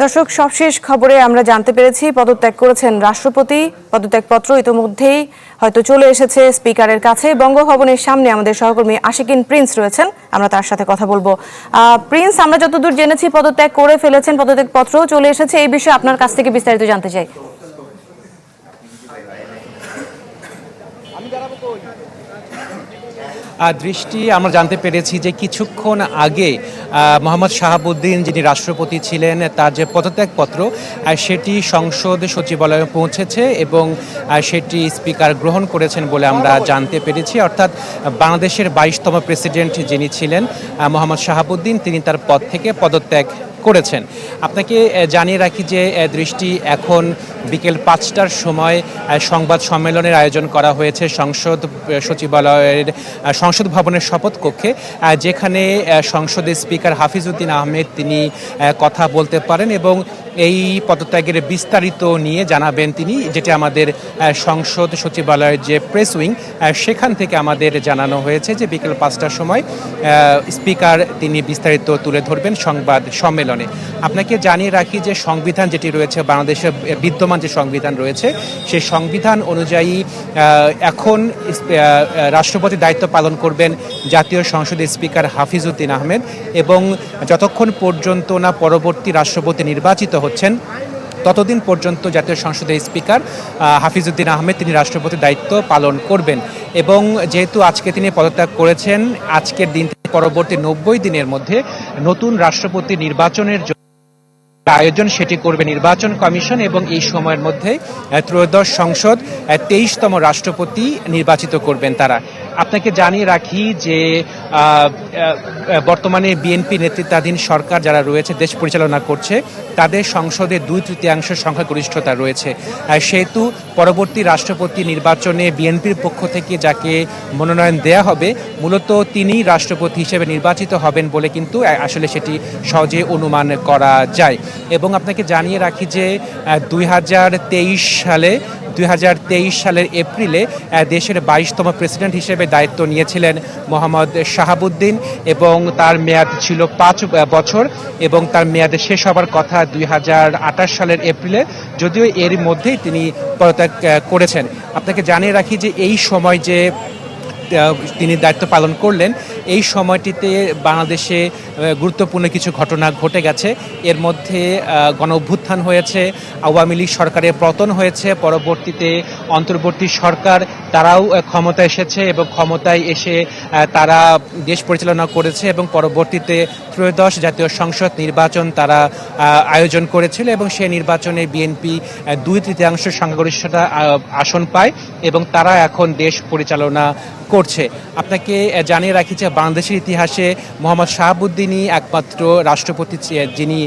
দর্শক, সবশেষ খবরে আমরা জানতে পেরেছি পদত্যাগ করেছেন রাষ্ট্রপতি। পদত্যাগপত্র ইতোমধ্যেই হয়তো চলে এসেছে স্পিকারের কাছে। বঙ্গভবনের সামনে আমাদের সহকর্মী আশিকিন প্রিন্স রয়েছেন, আমরা তার সাথে কথা বলবো। প্রিন্স, আমরা যতদূর জেনেছি পদত্যাগ করে ফেলেছেন, পদত্যাগপত্রও চলে এসেছে। এই বিষয়ে আপনার কাছ থেকে বিস্তারিত জানতে চাই। দৃষ্টি, আমরা জানতে পেরেছি যে কিছুক্ষণ আগে মোহাম্মদ শাহাবুদ্দিন, যিনি রাষ্ট্রপতি ছিলেন, তার যে পদত্যাগপত্র সেটি সংসদ সচিবালয়ে পৌঁছেছে এবং সেটি স্পিকার গ্রহণ করেছেন বলে আমরা জানতে পেরেছি। অর্থাৎ বাংলাদেশের 22তম প্রেসিডেন্ট যিনি ছিলেন মোহাম্মদ শাহাবুদ্দিন, তিনি তার পদ থেকে পদত্যাগ করেছেন। আপনাকে জানিয়ে রাখি যে দৃষ্টি, এখন বিকেল 5টার সময় সংবাদ সম্মেলনের আয়োজন করা হয়েছে সংসদ সচিবালয়ের সংসদ ভবনের শপথ কক্ষে, যেখানে সংসদের স্পিকার হাফিজউদ্দিন আহমেদ তিনি কথা বলতে পারেন এবং এই পদত্যাগের বিস্তারিত নিয়ে জানাবেন তিনি, যেটি আমাদের সংসদ সচিবালয়ের যে প্রেস উইং সেখান থেকে আমাদের জানানো হয়েছে যে বিকেল 5টার সময় স্পিকার তিনি বিস্তারিত তুলে ধরবেন সংবাদ সম্মেলনে। আপনাকে জানিয়ে রাখি যে সংবিধান যেটি রয়েছে, বাংলাদেশের বিদ্যমান যে সংবিধান রয়েছে, সেই সংবিধান অনুযায়ী এখন রাষ্ট্রপতির দায়িত্ব পালন করবেন জাতীয় সংসদের স্পিকার হাফিজউদ্দিন আহমেদ, এবং যতক্ষণ পর্যন্ত না পরবর্তী রাষ্ট্রপতি নির্বাচিত হচ্ছেন ততদিন পর্যন্ত জাতীয় সংসদের স্পিকার হাফিজউদ্দিন আহমেদ তিনি রাষ্ট্রপতির দায়িত্ব পালন করবেন। এবং যেহেতু আজকে তিনি পদত্যাগ করেছেন, আজকের দিন থেকে পরবর্তী 90 দিনের মধ্যে নতুন রাষ্ট্রপতি নির্বাচনের আয়োজন সেটি করবে নির্বাচন কমিশন, এবং এই সময়ের মধ্যে ত্রয়োদশ সংসদ 23তম রাষ্ট্রপতি নির্বাচিত করবেন তারা। আপনাকে জানিয়ে রাখি যে বর্তমানে বিএনপি নেতৃত্বাধীন সরকার যারা রয়েছে, দেশ পরিচালনা করছে, তাদের সংসদে 2/3 সংখ্যাগরিষ্ঠতা রয়েছে। সেহেতু পরবর্তী রাষ্ট্রপতি নির্বাচনে বিএনপির পক্ষ থেকে যাকে মনোনয়ন দেয়া হবে, মূলত তিনিই রাষ্ট্রপতি হিসেবে নির্বাচিত হবেন বলে কিন্তু আসলে সেটি সহজে অনুমান করা যায়। এবং আপনাকে জানিয়ে রাখি যে 2023 সালের এপ্রিলে দেশের 22তম প্রেসিডেন্ট হিসেবে দায়িত্ব নিয়েছিলেন মোহাম্মদ শাহাবুদ্দিন, এবং তার মেয়াদ ছিল 5 বছর, এবং তার মেয়াদ শেষ হবার কথা 2028 সালের এপ্রিলে, যদিও এর মধ্যেই তিনি পদত্যাগ করেছেন। আপনাকে জানিয়ে রাখি যে এই সময় যে তিনি দায়িত্ব পালন করলেন, এই সময়টিতে বাংলাদেশে গুরুত্বপূর্ণ কিছু ঘটনা ঘটে গেছে। এর মধ্যে গণ অভ্যুত্থান হয়েছে, আওয়ামী লীগ সরকারের পতন হয়েছে, পরবর্তীতে অন্তর্বর্তী সরকার তারাও ক্ষমতায় এসেছে এবং ক্ষমতায় এসে তারা দেশ পরিচালনা করেছে, এবং পরবর্তীতে ত্রয়োদশ জাতীয় সংসদ নির্বাচন তারা আয়োজন করেছিল, এবং সেই নির্বাচনে বিএনপি 2/3 সংখ্যাগরিষ্ঠতা আসন পায় এবং তারা এখন দেশ পরিচালনা করছে। আপনাকে জানিয়ে রাখি যে বাংলাদেশের ইতিহাসে মোহাম্মদ শাহাবুদ্দিনই একমাত্র রাষ্ট্রপতি যিনি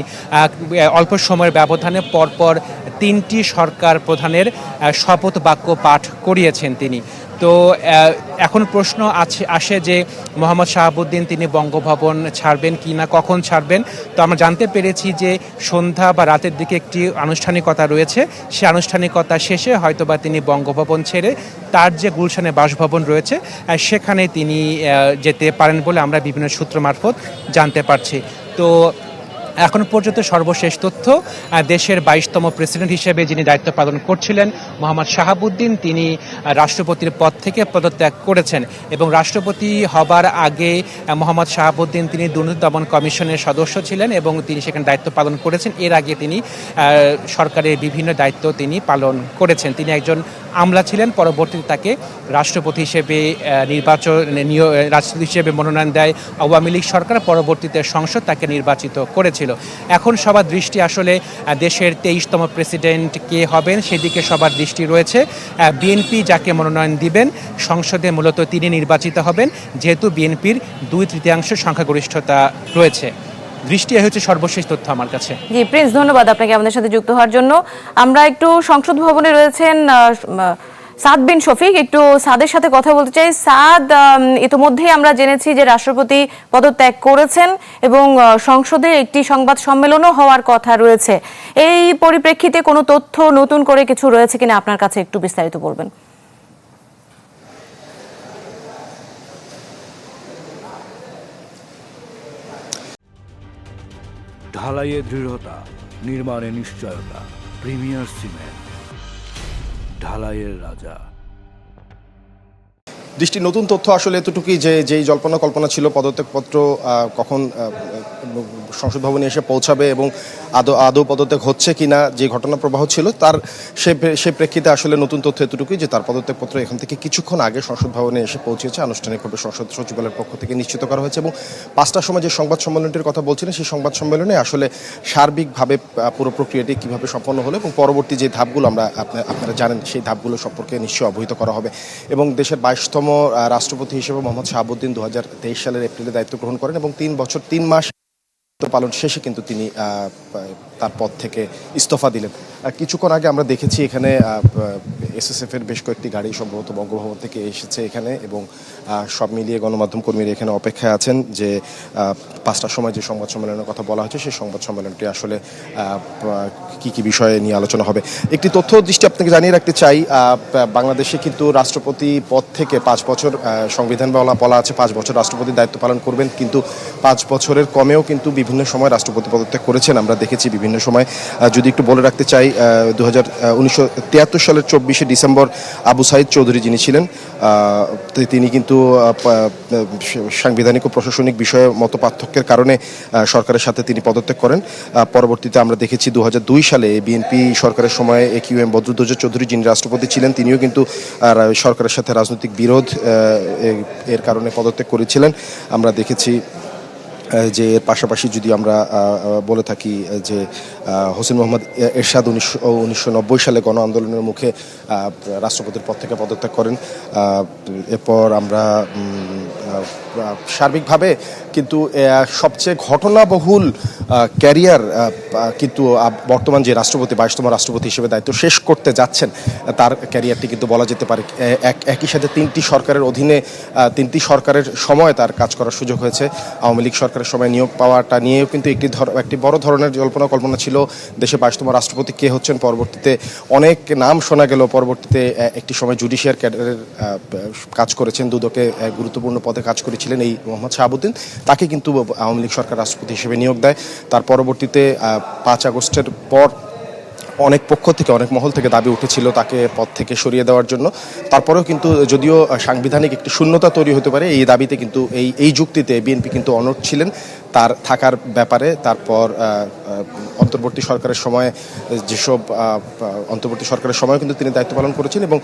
অল্প সময়ের ব্যবধানে পরপর 3টি সরকার প্রধানের শপথ বাক্য পাঠ করিয়েছেন তিনি। তো এখন প্রশ্ন আসে যে মোহাম্মদ শাহাবুদ্দিন তিনি বঙ্গভবন ছাড়বেন কি না, কখন ছাড়বেন। তো আমরা জানতে পেরেছি যে সন্ধ্যা বা রাতের দিকে একটি আনুষ্ঠানিকতা রয়েছে, সে আনুষ্ঠানিকতা শেষে হয়তোবা তিনি বঙ্গভবন ছেড়ে তার যে গুলশানে বাসভবন রয়েছে সেখানে তিনি যেতে পারেন বলে আমরা বিভিন্ন সূত্র মারফত জানতে পারছি। তো এখন পর্যন্ত সর্বশেষ তথ্য, দেশের 22তম প্রেসিডেন্ট হিসেবে যিনি দায়িত্ব পালন করছিলেন মোহাম্মদ শাহাবুদ্দিন, তিনি রাষ্ট্রপতির পদ থেকে পদত্যাগ করেছেন, এবং রাষ্ট্রপতি হবার আগে মোহাম্মদ শাহাবুদ্দিন তিনি দুর্নীতি দমন কমিশনের সদস্য ছিলেন এবং তিনি সেখানে দায়িত্ব পালন করেছেন। এর আগে তিনি সরকারের বিভিন্ন দায়িত্ব তিনি পালন করেছেন। তিনি একজন আমলা ছিলেন, পরবর্তীতে তাকে রাষ্ট্রপতি হিসেবে রাষ্ট্রপতি হিসেবে মনোনয়ন দেয় আওয়ামী লীগ সরকার, পরবর্তীতে সংসদ তাকে নির্বাচিত করেছিল। এখন সবার দৃষ্টি আসলে দেশের 23তম প্রেসিডেন্ট কে হবেন সেদিকে সবার দৃষ্টি রয়েছে। বিএনপি যাকে মনোনয়ন দিবেন সংসদে মূলত তিনি নির্বাচিত হবেন, যেহেতু বিএনপির 2/3 সংখ্যাগরিষ্ঠতা রয়েছে। দৃষ্টি হচ্ছে সর্বশেষ তথ্য আমার কাছে। জি প্রিন্স, ধন্যবাদ আপনাকে আমাদের সাথে যুক্ত হওয়ার জন্য। আমরা একটু সংসদ ভবনে রয়েছেন সাদ বিন শফিক, একটু সাদের সাথে কথা বলতে চাই। সাদ, ইতিমধ্যেই আমরা জেনেছি যে রাষ্ট্রপতি পদত্যাগ করেছেন এবং সংসদে একটি সংবাদ সম্মেলনও হওয়ার কথা রয়েছে। এই পরিপ্রেক্ষিতে কোনো তথ্য নতুন করে কিছু রয়েছে কিনা আপনার কাছে একটু বিস্তারিত বলবেন। ঢালাইয়ে দৃঢ়তা, নির্মাণে নিশ্চয়তা, প্রিমিয়ার সিমেন্ট, ঢালাইয়ের রাজা। দৃষ্টি নতুন তথ্য আসলে এতটুকুই যে যেই জল্পনা কল্পনা ছিল পদত্যাগপত্র কখন সংসদ ভবনে এসে পৌঁছাবে এবং আদৌ পদত্যাগ হচ্ছে কিনা যে ঘটনা প্রবাহ ছিল তার সে প্রেক্ষিতে আসলে নতুন তথ্য এতটুকুই যে তার পদত্যাগপত্র এখান থেকে কিছুক্ষণ আগে সংসদ ভবনে এসে পৌঁছেছে, আনুষ্ঠানিকভাবে সংসদ সচিবালয়ের পক্ষ থেকে নিশ্চিত করা হয়েছে। এবং 5টার সময় যে সংবাদ সম্মেলনটির কথা বলছিলেন সেই সংবাদ সম্মেলনে আসলে সার্বিকভাবে পুরো প্রক্রিয়াটি কীভাবে সম্পন্ন হলো এবং পরবর্তী যে ধাপগুলো আপনারা জানেন সেই ধাপগুলো সম্পর্কে নিশ্চয়ই অবহিত করা হবে। এবং দেশের 22তম রাষ্ট্রপতি হিসেবে মোহাম্মদ শাহাবুদ্দিন 2023 সালের এপ্রিলে দায়িত্ব গ্রহণ করেন এবং 3 বছর 3 মাস পালন শেষে কিন্তু তিনি তার পদ থেকে ইস্তফা দিলেন। কিছুক্ষণ আগে আমরা দেখেছি এখানে এসএসএফ এর বেশ কয়েকটি গাড়ি সম্ভবত বঙ্গভবন থেকে এসেছে এখানে এবং সব মিলিয়ে গণমাধ্যম কর্মীরা এখানে অপেক্ষায় আছেন যে 5টার সময় যে সংবাদ সম্মেলনের কথা বলা হয়েছে সেই সংবাদ সম্মেলনটি আসলে কি বিষয়ে নিয়ে আলোচনা হবে। একটি তথ্য দৃষ্টি আপনাকে জানিয়ে রাখতে চাই, বাংলাদেশে কিন্তু রাষ্ট্রপতি পদ থেকে 5 বছর সংবিধান বলা আছে 5 বছর রাষ্ট্রপতি দায়িত্ব পালন করবেন, কিন্তু 5 বছরের কমেও কিন্তু বিভিন্ন সময় রাষ্ট্রপতি পদত্যাগ করেছেন আমরা দেখেছি বিভিন্ন সময়। যদি একটু বলে রাখতে চাই 1973 সালের 24শে ডিসেম্বর আবু সাইদ চৌধুরী যিনি ছিলেন তিনি কিন্তু সাংবিধানিক ও প্রশাসনিক বিষয়ে মত পার্থক্যের কারণে সরকারের সাথে তিনি পদত্যাগ করেন। পরবর্তীতে আমরা দেখেছি 2002 সালে বিএনপি সরকারের সময় AQM বদরুদ্দোজা চৌধুরী যিনি রাষ্ট্রপতি ছিলেন তিনিও কিন্তু সরকারের সাথে রাজনৈতিক বিরোধ এর কারণে পদত্যাগ করেছিলেন আমরা দেখেছি। যে এর পাশাপাশি যদি আমরা বলে থাকি যে হোসেন মোহাম্মদ এরশাদ 1990 সালে গণ আন্দোলনের মুখে রাষ্ট্রপতির পদ থেকে পদত্যাগ করেন। এরপর আমরা সার্বিকভাবে কিন্তু সবচেয়ে ঘটনাবহুল ক্যারিয়ার কিন্তু বর্তমান যে রাষ্ট্রপতি 22তম রাষ্ট্রপতি হিসেবে দায়িত্ব শেষ করতে যাচ্ছেন তার ক্যারিয়ারটি কিন্তু বলা যেতে পারে একই সাথে 3টি সরকারের অধীনে 3টি সরকারের সময় তার কাজ করার সুযোগ হয়েছে। আওয়ামী লীগ সরকারের সময় নিয়োগ পাওয়াটা নিয়েও কিন্তু একটি বড় ধরনের জল্পনা কল্পনা ছিল দেশে 22তম রাষ্ট্রপতি কে হচ্ছেন। পরবর্তীতে অনেক নাম শোনা গেল, পরবর্তীতে একটি সময় জুডিশিয়ার ক্যাডারের কাজ করেছেন, দুদকে গুরুত্বপূর্ণ পদে কাজ করেছিলেন এই মোহাম্মদ শাহাবুদ্দিন, তাকে কিন্তু আওয়ামী লীগ সরকার রাষ্ট্রপতি হিসেবে নিয়োগ দেয়। তার পরবর্তীতে 5 আগস্টের পর অনেক পক্ষ থেকে অনেক মহল থেকে দাবি উঠেছিল তাকে পদ থেকে সরিয়ে দেওয়ার জন্য। তারপরেও কিন্তু যদিও সাংবিধানিক একটি শূন্যতা তৈরি হতে পারে এই দাবিতে কিন্তু এই যুক্তিতে বিএনপি কিন্তু অনড় ছিলেন তার থাকার ব্যাপারে। তারপর অন্তর্বর্তী সরকারের সময় অন্তর্বর্তী সরকারের সময় কিন্তু তিনি দায়িত্ব পালন করেছেন এবং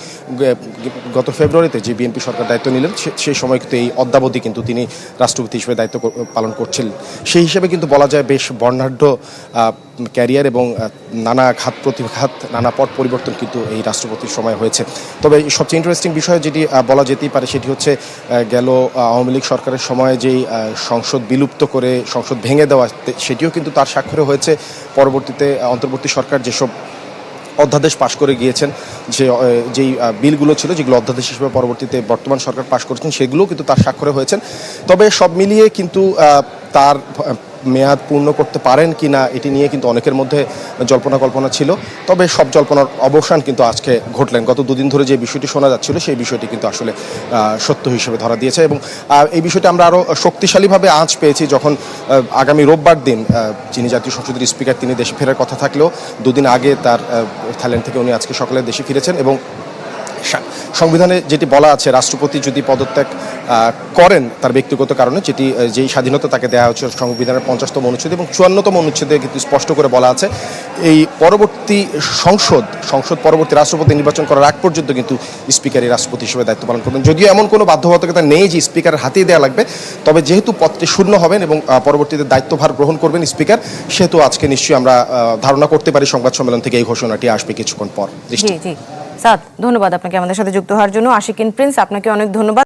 গত ফেব্রুয়ারিতে যে বিএনপি সরকার দায়িত্ব নিলেন সেই সময় কিন্তু এই অদ্যাবধি কিন্তু তিনি রাষ্ট্রপতি হিসেবে দায়িত্ব পালন করছিলেন। সেই হিসেবে কিন্তু বলা যায় বেশ বর্ণাঢ্য ক্যারিয়ার এবং নানা ঘাত প্রতিঘাত নানা পট পরিবর্তন কিন্তু এই রাষ্ট্রপতির সময় হয়েছে। তবে সবচেয়ে ইন্টারেস্টিং বিষয় যেটি বলা যেতেই পারে সেটি হচ্ছে গেল আওয়ামী লীগ সরকারের সময় যেই সংসদ বিলুপ্ত করে সংসদ ভেঙে দেওয়া সেটিও কিন্তু তার স্বাক্ষরে হয়েছে। পরবর্তীতে অন্তর্বর্তী সরকার যেসব অধ্যাদেশ পাশ করে গিয়েছেন যেই বিলগুলো ছিল যেগুলো অধ্যাদেশ হিসেবে পরবর্তীতে বর্তমান সরকার পাশ করেছেন সেগুলোও কিন্তু তার স্বাক্ষরে হয়েছেন। তবে সব মিলিয়ে কিন্তু তার মেয়াদ পূর্ণ করতে পারেন কি না এটি নিয়ে কিন্তু অনেকের মধ্যে জল্পনা কল্পনা ছিল। তবে সব জল্পনার অবসান কিন্তু আজকে ঘটলেন। গত দুদিন ধরে যে বিষয়টি শোনা যাচ্ছিল সেই বিষয়টি কিন্তু আসলে সত্য হিসেবে ধরা দিয়েছে এবং এই বিষয়টি আমরা আরও শক্তিশালীভাবে আঁচ পেয়েছি যখন আগামী রোববার দিন যিনি জাতীয় সংসদের স্পিকার তিনি দেশে ফেরার কথা থাকলেও দুদিন আগে তার থাইল্যান্ড থেকে উনি আজকে সকালে দেশে ফিরেছেন এবং সংবিধানে যেটি বলা আছে রাষ্ট্রপতি যদি পদত্যাগ করেন তার ব্যক্তিগত কারণে যেই স্বাধীনতা তাকে দেওয়া হচ্ছে সংবিধানের 50তম অনুচ্ছেদ এবং 54তম অনুচ্ছেদে কিন্তু স্পষ্ট করে বলা আছে এই পরবর্তী সংসদ পরবর্তী রাষ্ট্রপতি নির্বাচন করার আগ পর্যন্ত কিন্তু স্পিকারই রাষ্ট্রপতি হিসেবে দায়িত্ব পালন করবেন। যদিও এমন কোনো বাধ্যবাধকতা নেই যে স্পিকারের হাতেই দেওয়া লাগবে, তবে যেহেতু পদটি শূন্য হবেন এবং পরবর্তীতে দায়িত্বভার গ্রহণ করবেন স্পিকার সেহেতু আজকে নিশ্চয়ই আমরা ধারণা করতে পারি সংবাদ সম্মেলন থেকে এই ঘোষণাটি আসবে কিছুক্ষণ পর। জি সাদ, ধন্যবাদ আপনাকে আমাদের সাথে যুক্ত হওয়ার জন্য। আশিকিন প্রিন্স, আপনাকে অনেক ধন্যবাদ।